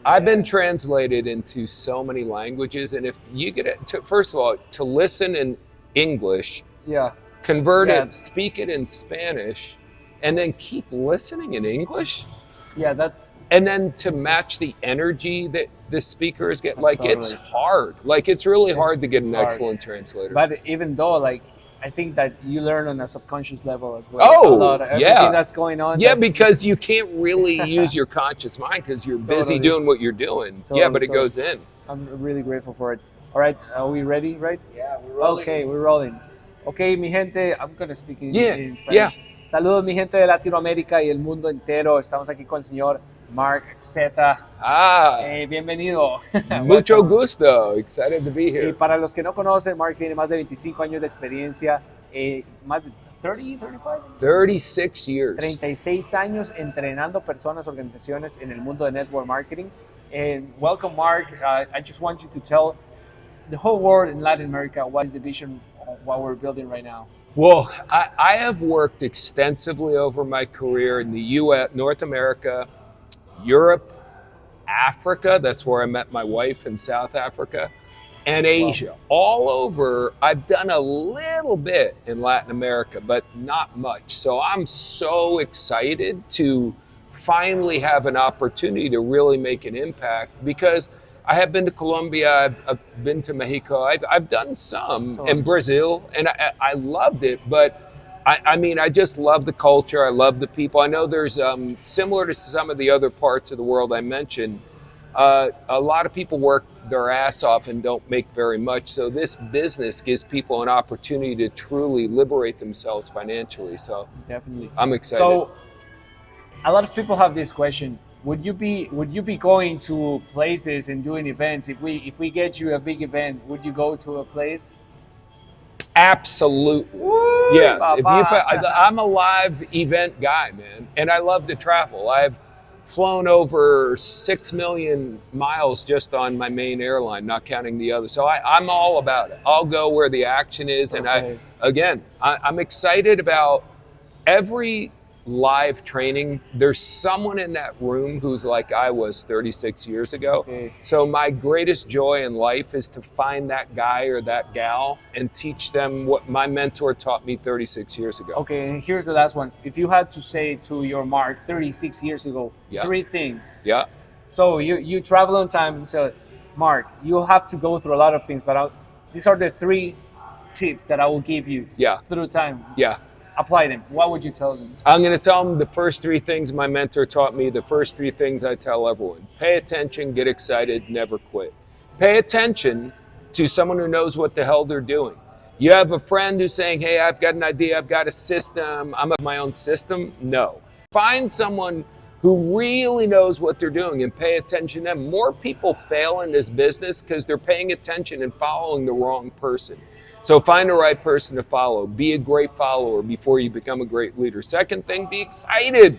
I've been translated into so many languages, and if you get it, first of all, to listen in English, Yeah. convert Yeah. it, speak it in Spanish, and then keep listening in English, Yeah, that's and then to match the energy that the speakers get, like it's totally. hard. Like it's really hard to get it's an hard. excellent translator. But even though, like, I think that you learn on a subconscious level as well. Oh, a lot of everything yeah. that's going on. Yeah, that's because you can't really use your conscious mind because you're busy Totally. doing what you're doing. Totally, Yeah, but it totally. goes in. I'm really grateful for it. All right, are we ready? Right? Yeah, we're rolling. Okay, we're rolling. Okay, mi gente, I'm gonna speak in, Yeah, in Spanish. Saludos, mi gente de Latinoamérica y el mundo entero. Estamos aquí con el señor Marc Accetta. Ah, Bienvenido. mucho Welcome. gusto. Excited to be Y here. para los que no conocen, Marc tiene más de 25 años de experiencia, más de 30, 35, 36 years. 36 años entrenando personas, organizaciones en el mundo de network marketing. And welcome, Marc. I just want you to tell the whole world in Latin America what is the vision of what we're building right now. Well, I have worked extensively over my career in the U.S., North America, Europe, Africa. That's where I met my wife in South Africa, and Asia. All over, I've done a little bit in Latin America, but not much. So I'm so excited to finally have an opportunity to really make an impact because I have been to Colombia, I've been to Mexico, I've done some in Brazil, and I loved it, but I mean, I just love the culture, I love the people. I know there's, similar to some of the other parts of the world I mentioned, a lot of people work their ass off and don't make very much, so this business gives people an opportunity to truly liberate themselves financially, so Definitely. I'm excited. So, a lot of people have this question. Would you be going to places and doing events? If we get you a big event, would you go to a place? Absolutely. Woo, Yes. If papa. I'm a live event guy, man, and I love to travel. I've flown over 6 million miles just on my main airline, not counting the others. So I'm all about it. I'll go where the action is. And Okay. I'm excited about every live training. There's someone in that room who's like I was 36 years ago. Okay. So my greatest joy in life is to find that guy or that gal and teach them what my mentor taught me 36 years ago. Okay, and here's the last one. If you had to say to your Marc 36 years ago, Yeah. 3 things. Yeah. So you travel on time and say, Marc, you have to go through a lot of things, but these are the 3 tips that I will give you Yeah. through time. Yeah. Apply them. What would you tell them? I'm going to tell them the first 3 things my mentor taught me, the first 3 things I tell everyone. Pay attention, get excited, never quit. Pay attention to someone who knows what the hell they're doing. You have a friend who's saying, hey, I've got an idea, I've got a system, I'm of my own system. No. Find someone who really knows what they're doing and pay attention to them. More people fail in this business because they're paying attention and following the wrong person. So find the right person to follow. Be a great follower before you become a great leader. Second thing, be excited.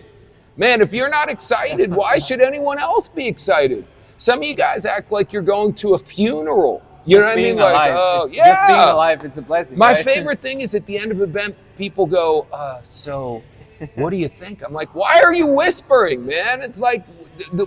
Man, if you're not excited, why should anyone else be excited? Some of you guys act like you're going to a funeral. You know what I mean? Alive. Like, oh, yeah. Just being alive, it's a blessing. My right? favorite thing is at the end of an event, people go, so what do you think? I'm like, why are you whispering, man? It's like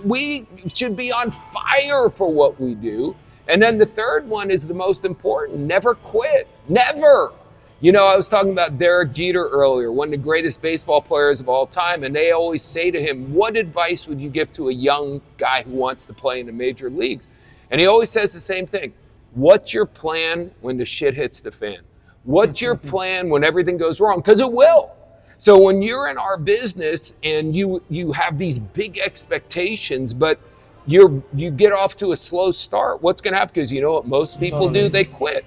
we should be on fire for what we do. And then the third one is the most important. Never quit. Never. You know, I was talking about Derek Jeter earlier, one of the greatest baseball players of all time. And they always say to him, what advice would you give to a young guy who wants to play in the major leagues? And he always says the same thing. What's your plan when the shit hits the fan? What's your plan when everything goes wrong? Because it will. So when you're in our business and you have these big expectations, but you get off to a slow start, what's going to happen? Because you know what most people do? They quit.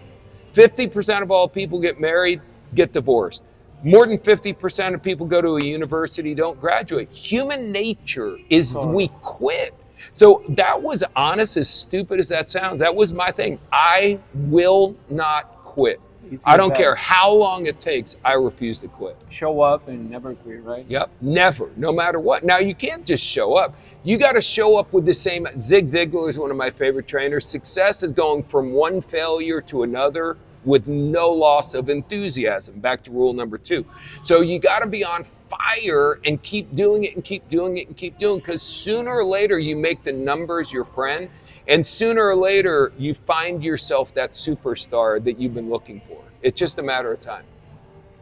50% of all people get married, get divorced. More than 50% of people go to a university, don't graduate. Human nature is we quit. So that was honest, as stupid as that sounds. That was my thing. I will not quit. I don't care how long it takes. I refuse to quit. Show up and never quit, right? Yep, never, no matter what. Now, you can't just show up. You got to show up with the same. Zig Ziglar is one of my favorite trainers. Success is going from one failure to another with no loss of enthusiasm. Back to rule number 2. So you got to be on fire and keep doing it and keep doing it and keep doing it, because sooner or later you make the numbers your friend, and sooner or later you find yourself that superstar that you've been looking for. It's just a matter of time.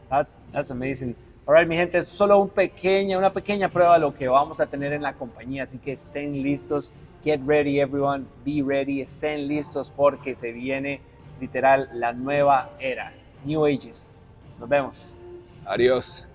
That's amazing. All right, mi gente, es solo una pequeña prueba de lo que vamos a tener en la compañía, así que estén listos. Get ready, everyone. Be ready. Estén listos porque se viene literal la nueva era. New Ages. Nos vemos. Adiós.